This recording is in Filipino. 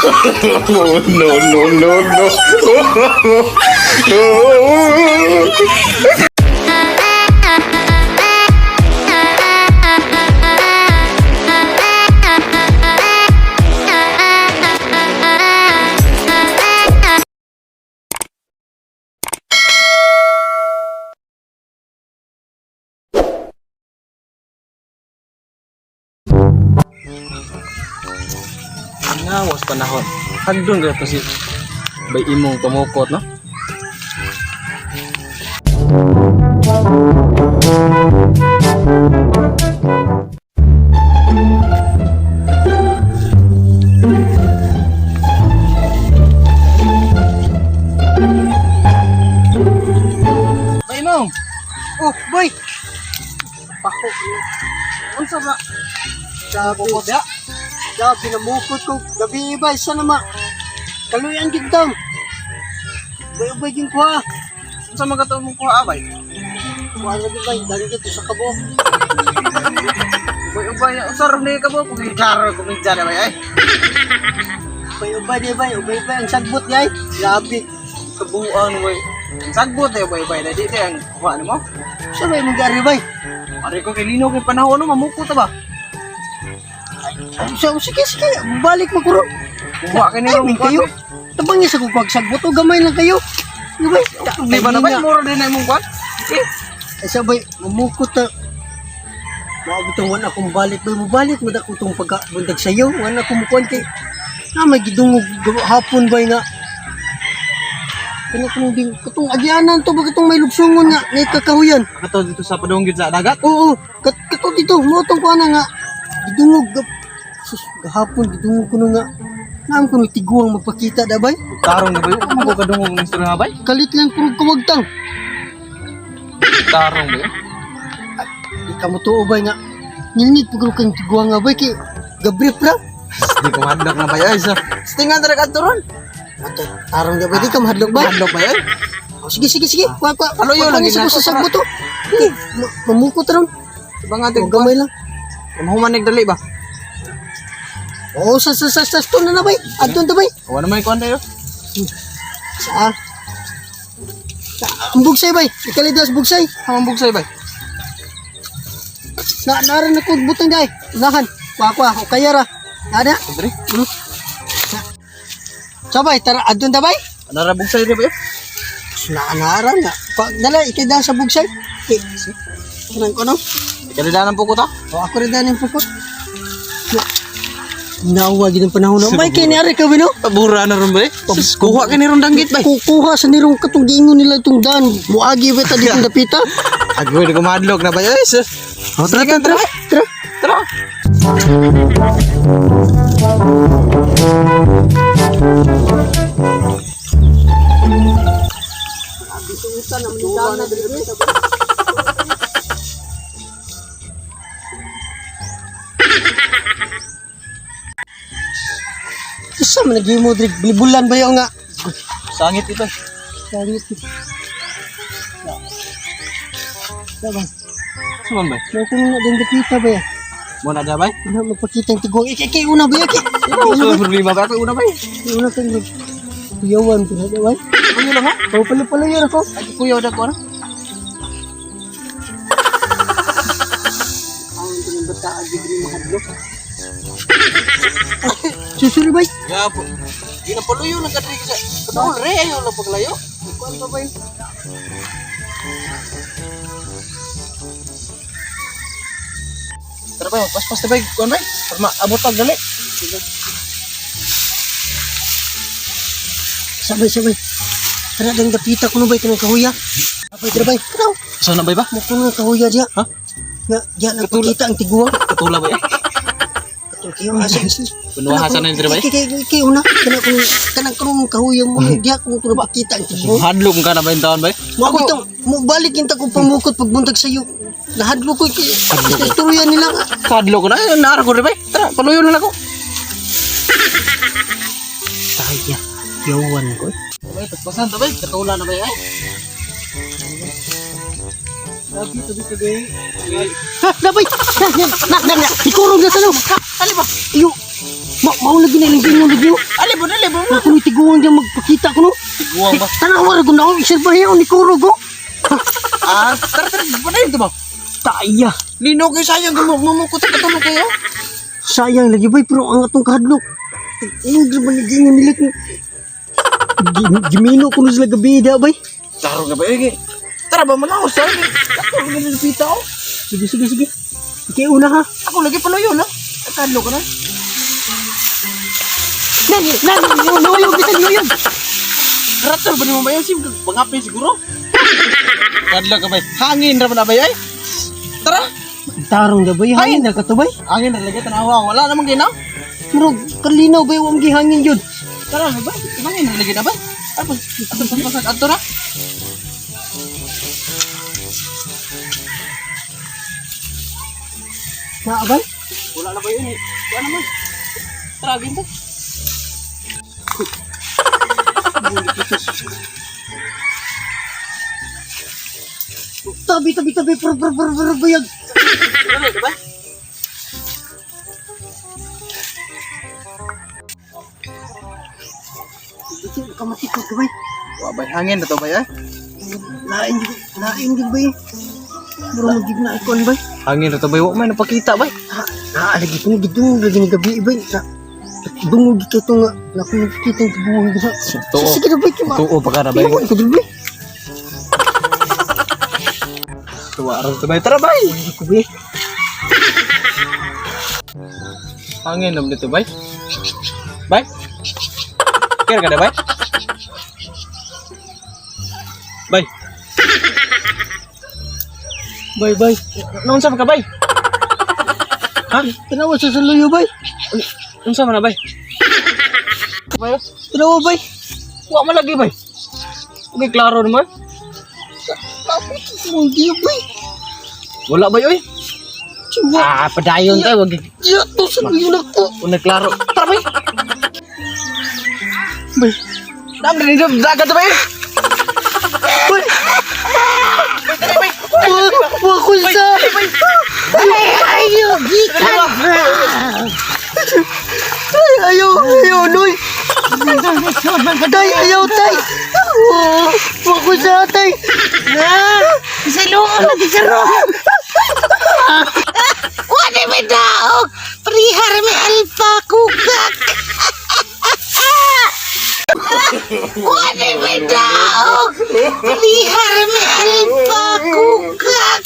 Oh, no, no, no, no. Ngawas panahon. Hagdon ka to si bay imong tumukot, no? Bay mo. Oh, boy. Pako. Unsa ba? Sabi da. Sabi na mukot ko. Gabi iba isa na ma. Kaluyan gid daw. Bay gin ko ha. Unsa magato mo ko abay? Kuha na gid bay. Dali dito sa kabo. Ubay usar ni ka mo kung klaro ko minsan na bay ay. Ubay di bay. Ubay ang sagbot yay. Grabe. Kabuuan bay. Sagbot eh bay na di ang kuha mo. Sa bay mo gari bay. Ari ko kay lino kay panahon no mamukot ba? So sige. Balik mo kuro. Kuha ka Ay, nilo kayo. Tabangis ako pagsagbot o gamay lang kayo. Di ba? Di ba na bay mura din ay mong kwan? Ay sabay, mamukot na. Maabot ang wala akong balik. Bay mo balik, madako itong pagkabundag sa'yo. Wala akong mukuhan kay. May gidungog hapon bay nga. Kung din, katong agyanan to, baga itong may lugsungon nga, may kakahuyan. Kato dito sa padunggid sa dagat? Oo, kato dito, motong ko na nga. Gidungog, sus, gahapon, gidungog ko na nga. Naam ko tiguang magpakita da bay. Tarong na ba yun? Ano ko kadungog ng istorya nga bay? Kalit lang kurog kawagtang. Tarong ba yun? Di ka mo to bay nga. Ningit pagkaro kang tiguang nga bay kay gabrip ra. Di ko mahadlok na bay ay sa stingan talaga turon. Atay, tarong nga bay, di ka mahadlok bay. Mahadlok ba yun? Oh, sige. Kuha. Paluyo lang Pangisa ko ginagawa. sa sagbo to. Mamukot ron. Diba nga din Gamay lang. Mahumanig dali ba? Oo, sa stone na bay. Adun ta bay. O ano may kuhan tayo? Sa ang bugsay bay. Ikalidas bugsay. Hamang bugsay bay? Naran ako butang day. Nahan. Kuha. O kaya ra. Nada. Sandri? Sabay, tara adun ta bay. Ano ra bugsay rin ba yun? Naanaran nga. Dala, ikay sa bugsay. Okay. Kanang ko no? Ikalidanan po ko ta? O ako rin dahil yung pukot. Nawa gid ang panahon na. Bay, kay ni Ari ka ba no? Pabura na rin ba eh? Kuha ka ni ron danggit bay? Kukuha sa nirong katong giingon nila itong daan. Muagi ba ta dito dapita? Agoy na kumadlok na ba yun? O, tara. Tara! Bisuutan na manindaan na dito. Isa man naging mo, bilibulan ba yung nga? Sangit ito. Sabi ito. Sabang, Suman bay? may kung nga din dapita ba yan? Muna dyan bay? Ano magpakita yung tiguang? Ikay una ba yan? So, problema ba ako una bay? Una kang kuyawan ko na ba? Ano lang ha? O pala yun ako. Ay, kuya na ko na. Ang pinagbataan di rin mahadlok. Susuri ba? Ya po. Ginapaluyo na kadri ka sa. Kanol re ayo lang paglayo. Kuan pa ba yun? Tara ba, pas na bay. Kuan bay? Pag maabot tag dali. Sabay. Tara dang dapita ko no ba kanang kahuya? Apay tara bay. Tara. Saan na bay ba? Mo kuno kahuya dia. Ha? Nga dia nagpakita ang tiguang. Katula ba yan? Katul kayo asa. Bunuhasan na yung bay? Kay una kanang kanang kahuya mo dia ko tulo pakita ang tiguang. Hadlok ka na ba yung taon bay? Mo bitong mo balik kinta ko pamukot pagbuntag sa iyo. Nahadlo ko kay istorya nila nga. Hadlok ko na. Naara ko rin bay. Tara, paluyo na ako. Taya. Yawan ko. Bay, paspasan to bay. Katula na bay ay. Sabi bay. Ha, dabay. Na. Ikurog na talo. Ali ba? Iyo. Mau lagi na ilang gingon lagi. Ali ba? Ako ni tiguan dyan magpakita ko no. Tiguang ba? Tanawar ko na ako. Iserbahiyaw ni Kuro ko. Tara, panayin ito ba? Taya. Lino kayo sayang, mamukot ang katulog kayo. Sayang lagi bay. Pero ang atong kahadlok. Ang grabe na ganyan nila. Gimino ko na sila gabi da bay. Taro na ba yun? Tara ba, manaos tayo. Ako, nilipita ako. Sige. Ikaw una ha. Ako lagi pala yun, ha? Katulog ka na. Nuyog kita nuyog. Ratal ba ni mo ba yun? Bangapin siguro. Kadlo ka ba? Hangin na ba na ba yun? Tara! Tarong da bay. Hangin na ka to bay. Hangin na lagi, tanawa. Wala namang ginaw. Pero kalinaw bay. Huwag gihangin yun. Tara na ba? Hangin na lagi na ba? Ato na. Naabay. Wala na ba yun? Wala naman. Tara, ginto. Tabi. Bayag. Wala na ba? Ito kamatikot ka bay. Wabay, hangin na to ba yun? Lain din bay. Muro magig na ikon bay. Hangin na to ba yun? May napakita ba? Lagi ko gidung lagi ni gabi bay. Dungog kita nga naku nakikita yung buong bisa. Totoo. Sige na bay kima. Tuo pa ka na ba Bay mo yun? ito bay. Tuwa rin to ba yun? Tara bay! Ko bay. Hangin naman dito bay? Bay? Kira ka na bay? Bay? Bay. Naunsa man ka bay? Ha? Tanawa sa saluyo bay. Unsa man na bay? Bay? Tanawa bay. Wa man lagi bay. Okay, klaro naman. Mong diyo bay. Wala bay oy. Chiwa. Padayon tayo wag. Ya to saluyo na ko. Una klaro. Tara bay. Bay. Dam rin dito dagat bay. Bay. Wa ko sa. Ayo gikan. Ayo noy. Tay ayaw tay. Wa ko sa tay. Sa luon lagi sa room. Wala may daog. Prihar may alpa kukak. Wala may daog. Prihar may alpa kukak.